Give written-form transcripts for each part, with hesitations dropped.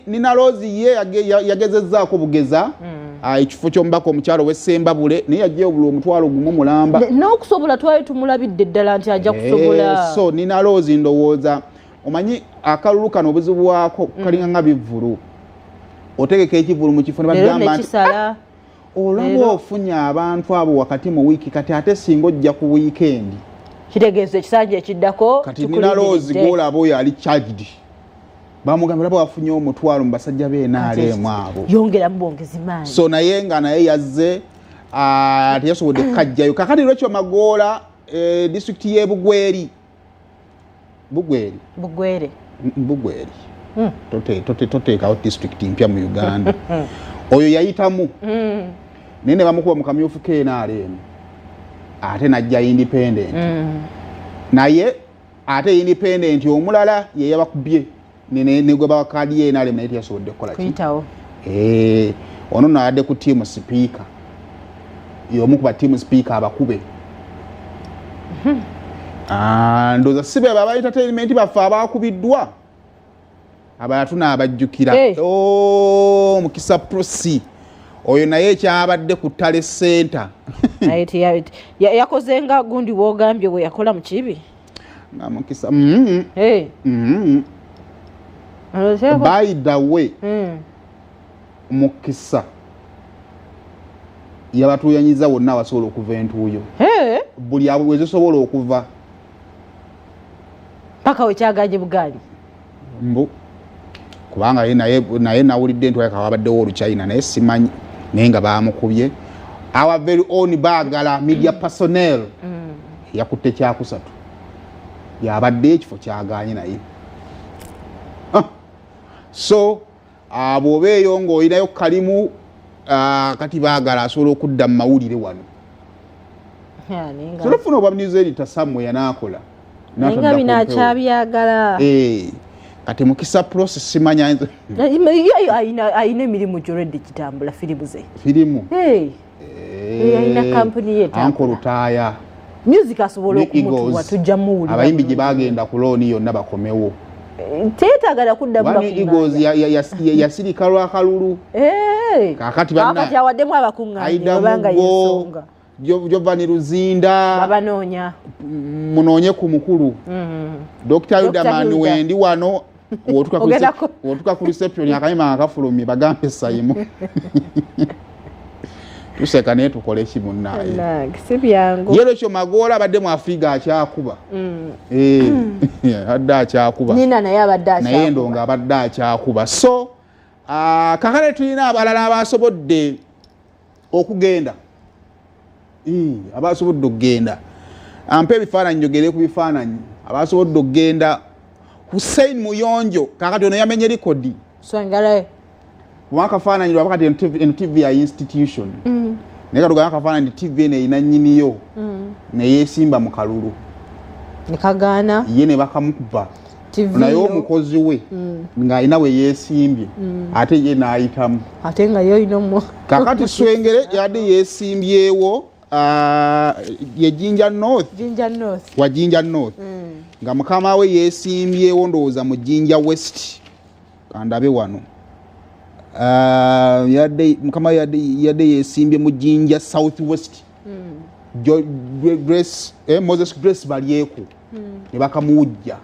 Nina Rose ye yagezezzaako bugeza ekifo ky'omubaka omukyalo w'Essembabule naye yajja obula omutwalo gumu Mulamba n'okusobola twali tumulabidde ddala nti ajja kusobola so Nina Rose ndowooza omanyi akalulu kano obuzibu bwako kalinga nga bivvulu otegeka ekivvulu mu kifo ne bagamba nti olaba ofunye abantu abo wakati mu wiiki kati ate singa ojja ku weekend kitegeeza ekisanja ekiddako kati Nina Rose gw'olaba oyo ali charged bamugamba laba wafunye omutwalo mu basajja b'NRM abo yongera mu bongezi maanyi so naye nga naye yazze teyasobodde kajjayo kakati lwekyo Magoola district y'e Bugweri toteekawo district mpya mu Uganda oyo yayitamu naye ne bamukuba mu kamyufu k'NRM ate najja independent naye ate independent omulala ye yabakubye ne gwe bakadi ye NRM naye teyasobodde kukola kuyitawo ono n'adde ku team speaker y'omu ku ba team speaker abakube ndowooza si be aba entertainment baffe abakubiddwa abalala tunaabajjukira Mukisa Prosi oyo naye kyabadde ku Tale Center yakoze nga gundi wogambye we yakola mu kibi nga Mukisa by the way Mukisa yabatuyanyiza wonna abasobola okuva entuuyo buli abo wezisobola okuva paka wekyaganye bugaali kubanga naye nawulidde nti wabaddewo oluchina naye simanyi naye nga bamukubye our very own Baagala media personnel yakutte kyakusatu yabadde ekifo kyaganye naye so bw'obeeyo ng'olinayo kalimu kati Baagala asobola okudda mu mawulire wano solofuna obwaminiza eri tasamwe yanaakola nga binakyabyagala kati Mukisa process simanya ayina emirimu gyolwedde kitambula firimu ayina kampuni ye Ankolutaaya music asobola okumutuwa tujja muwulira abayimbi gye bagenda ku looni yonna bakomewo teetagala kudda yasirika lwakalulu kakati awaddemu abakuŋŋaanye obanga yensonga Giovanni Luzinda babanoonya munoonye ku mukulu Dr. Yuda Manuwendi wano wotuka ku reception akayima akafulumye bagambe sayimu tuseka naye tukole ki munnaye yero ekyo Magoola abadde mu Afrika akyakuba adde akyakuba naye ndonga abadde akyakuba so kakale tulina abalala abasobodde okugenda abasobodde okugenda ampa ebifaananyi njogere ku bifaananyi abasobodde okugenda Hussein Muyonjo kakati ono yamenye likodi wakafaananyi lwabakati NTV ya institution naye katugamba akafaananyi TV neeyina nnyiniyo neyeesimba mu kalulu nekagaana ye ne bakamukuba naye omukozi we ng'alina we yeesimbye ate ye n'ayitamu ate nga yoyinomu kakati Swengere yadde yeesimbyewo ye Jinja North wa Jinja North nga mukama we yeesimbyewo ndowooza mu Jinja West kandabe wano mukama yadde yeesimbye mu Jinja South West Moses Grace balyeku ne bakamuwujja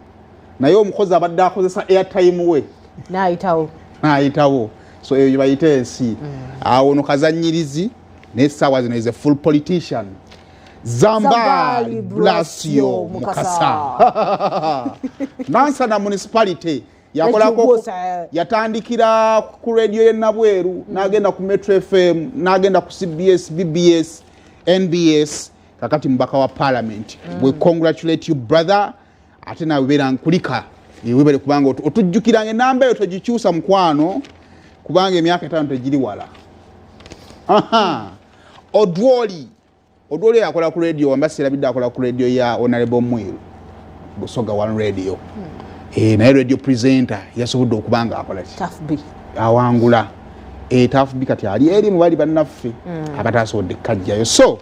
naye omukozi abadde akozesa airtime we n'ayitawo so eyo bayite ensi awo ono kazanyirizi n'essaawa zino is a full politician Zambali Blasio Mukasa Nansana municipality yakolako yatandikira ku radio ye Nabweru n'agenda ku Metro FM n'agenda ku CBS BBS NBS kakati mbaka wa parliament we congratulate you brother ate nawe beera nkulika webale kubanga otujjukiranga enamba eyo togikyusa mukwano kubanga emyaka 5 tegiri wala Odwoli akola ku radio ambassador bidda akola ku radio ya Honorable Mwiru Busoga One Radio naye radio presenter yasobodde okubanga akola Tough B awangula Tough B kati ali eri mu bali bannaffe abatasobodde kajjayo so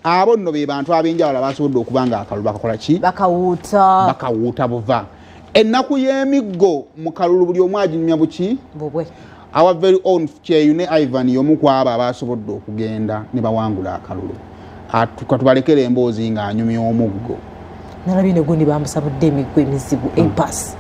abo nno be bantu abenjawulo basobodde okubanga akalulu bakakola ki bakawuuta buva ennaku y'emiggo mu kalulu buli omu aginyumya buki bubwe. Our very own Kyeyune Ivan y'omu ku abo abasobodde okugenda ne bawangula akalulu. Tubalekera emboozi ng'anyumya omuggo. Nalabye ne gundi bamusabudde emiggo emizibu empasi.